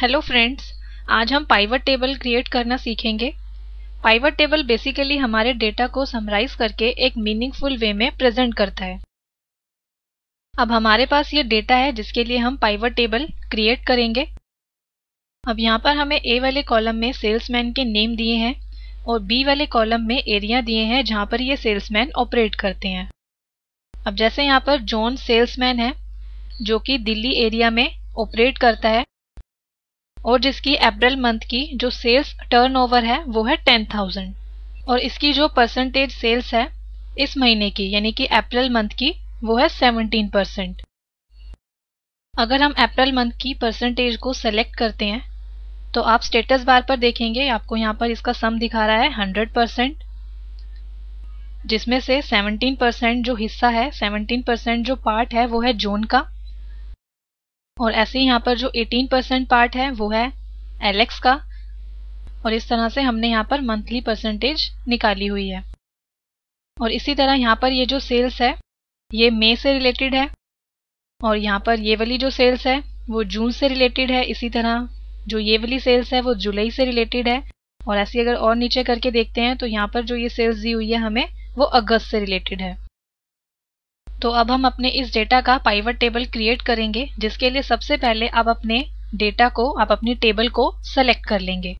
Hello friends, आज हम pivot table create करना सीखेंगे। पाइवट टेबल बेसिकली हमारे डेटा को समराइज करके एक मीनिंगफुल वे में प्रेजेंट करता है। अब हमारे पास ये डेटा है जिसके लिए हम पाइवट टेबल क्रिएट करेंगे। अब यहाँ पर हमें ए वाले कॉलम में सेल्समैन के नेम दिए हैं और बी वाले कॉलम में एरिया दिए हैं जहाँ पर ये सेल्समैन ऑपरेट करते हैं। अब जैसे यहाँ पर जॉन सेल्समैन है जो कि दिल्ली एरिया में ऑपरेट करता है और जिसकी अप्रैल मंथ की जो सेल्स टर्नओवर है वो है 10,000 और इसकी जो परसेंटेज सेल्स है इस महीने की यानी कि अप्रैल मंथ की वो है 17%। अगर हम अप्रैल मंथ की परसेंटेज को सेलेक्ट करते हैं तो आप स्टेटस बार पर देखेंगे आपको यहाँ पर इसका सम दिखा रहा है 100%, जिसमें से 17% जो हिस्सा है 17% जो पार्ट है वो है जॉन का और ऐसे ही यहाँ पर जो 18% पार्ट है वो है एलेक्स का और इस तरह से हमने यहाँ पर मंथली परसेंटेज निकाली हुई है। और इसी तरह यहाँ पर ये जो सेल्स है ये मई से रिलेटेड है और यहाँ पर ये वाली जो सेल्स है वो जून से रिलेटेड है। इसी तरह जो ये वाली सेल्स है वो जुलाई से रिलेटेड है और ऐसे अगर और नीचे करके देखते हैं तो यहाँ पर जो ये सेल्स दी हुई है हमें वो अगस्त से रिलेटेड है। तो अब हम अपने इस डेटा का पाइवट टेबल क्रिएट करेंगे, जिसके लिए सबसे पहले आप अपने डेटा को अपनी टेबल को सेलेक्ट कर लेंगे।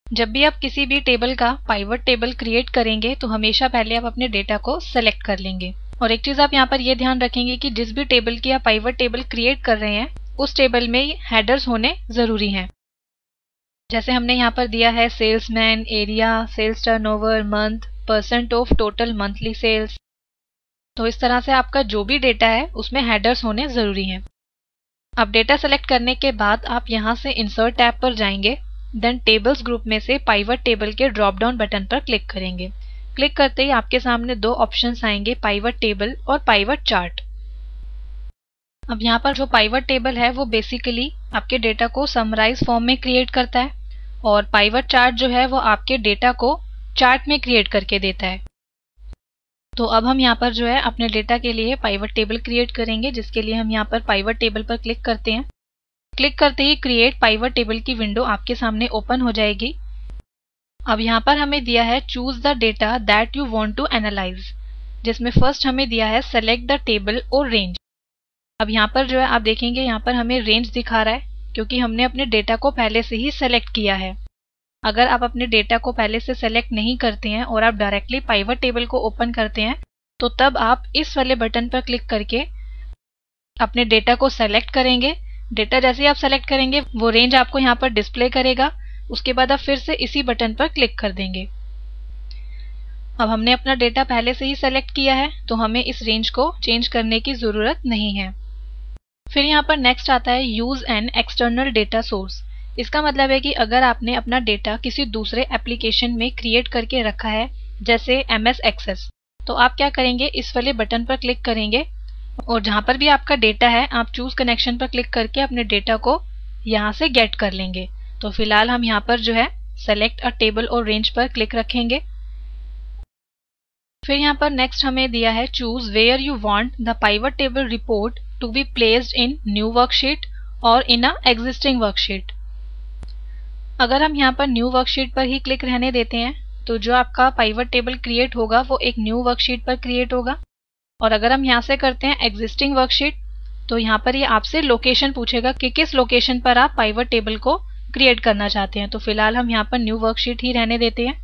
जब भी आप किसी भी टेबल का पाइवट टेबल क्रिएट करेंगे तो हमेशा पहले आप अपने डेटा को सेलेक्ट कर लेंगे। और एक चीज आप यहाँ पर ये ध्यान रखेंगे कि जिस भी टेबल की आप पाइवट टेबल क्रिएट कर रहे हैं उस टेबल में हेडर्स होने जरूरी हैं। जैसे हमने यहाँ पर दिया है salesman, area, sales turnover, month, percent of total monthly sales. तो इस तरह से आपका जो भी डेटा है उसमें हेडर्स होने जरूरी हैं। अब डेटा सेलेक्ट करने के बाद आप यहाँ से इंसर्ट टैब पर जाएंगे, देन टेबल्स ग्रुप में से पाइवट टेबल के ड्रॉप डाउन बटन पर क्लिक करेंगे। क्लिक करते ही आपके सामने दो ऑप्शंस आएंगे, पाइवट टेबल और पाइवट चार्ट। अब यहाँ पर जो पाइवट टेबल है वो बेसिकली आपके डेटा को समराइज फॉर्म में क्रिएट करता है और पाइवट चार्ट जो है वो आपके डेटा को चार्ट में क्रिएट करके देता है। तो अब हम यहाँ पर जो है अपने डेटा के लिए पाइवट टेबल क्रिएट करेंगे, जिसके लिए हम यहाँ पर पाइवट टेबल पर क्लिक करते हैं। क्लिक करते ही क्रिएट पाइवट टेबल की विंडो आपके सामने ओपन हो जाएगी। अब यहाँ पर हमें दिया है choose the data that you want to analyse, जिसमें फर्स्ट हमें दिया है सेलेक्ट द टेबल और रेंज। अब यहाँ पर जो है आप देखेंगे यहाँ पर हमें रेंज दिखा रहा है क्योंकि हमने अपने डेटा को पहले से ही सेलेक्ट किया है। अगर आप अपने डेटा को पहले से सेलेक्ट नहीं करते हैं और आप डायरेक्टली पाइवट टेबल को ओपन करते हैं तो तब आप इस वाले बटन पर क्लिक करके अपने डेटा को सेलेक्ट करेंगे। डेटा जैसे ही आप सेलेक्ट करेंगे वो रेंज आपको यहाँ पर डिस्प्ले करेगा। उसके बाद आप फिर से इसी बटन पर क्लिक कर देंगे। अब हमने अपना डेटा पहले से ही सेलेक्ट किया है तो हमें इस रेंज को चेंज करने की जरूरत नहीं है। फिर यहाँ पर नेक्स्ट आता है use an external data source. इसका मतलब है कि अगर आपने अपना डेटा किसी दूसरे एप्लीकेशन में क्रिएट करके रखा है जैसे MS एक्सेस, तो आप क्या करेंगे इस वाले बटन पर क्लिक करेंगे और जहाँ पर भी आपका डेटा है आप चूज कनेक्शन पर क्लिक करके अपने डेटा को यहाँ से गेट कर लेंगे। तो फिलहाल हम यहाँ पर जो है सेलेक्ट अ टेबल और रेंज पर क्लिक रखेंगे। फिर यहाँ पर नेक्स्ट हमें दिया है choose where you want the pivot table report to be placed in new worksheet और इन अ एग्जिस्टिंग वर्कशीट। अगर हम यहाँ पर न्यू वर्कशीट पर ही क्लिक रहने देते हैं तो जो आपका पाइवट टेबल क्रिएट होगा वो एक न्यू वर्कशीट पर क्रिएट होगा। और अगर हम यहाँ से करते हैं एग्जिस्टिंग वर्कशीट तो यहाँ पर ये आपसे लोकेशन पूछेगा कि किस लोकेशन पर आप पाइवट टेबल को क्रिएट करना चाहते हैं। तो फिलहाल हम यहाँ पर न्यू वर्कशीट ही रहने देते हैं।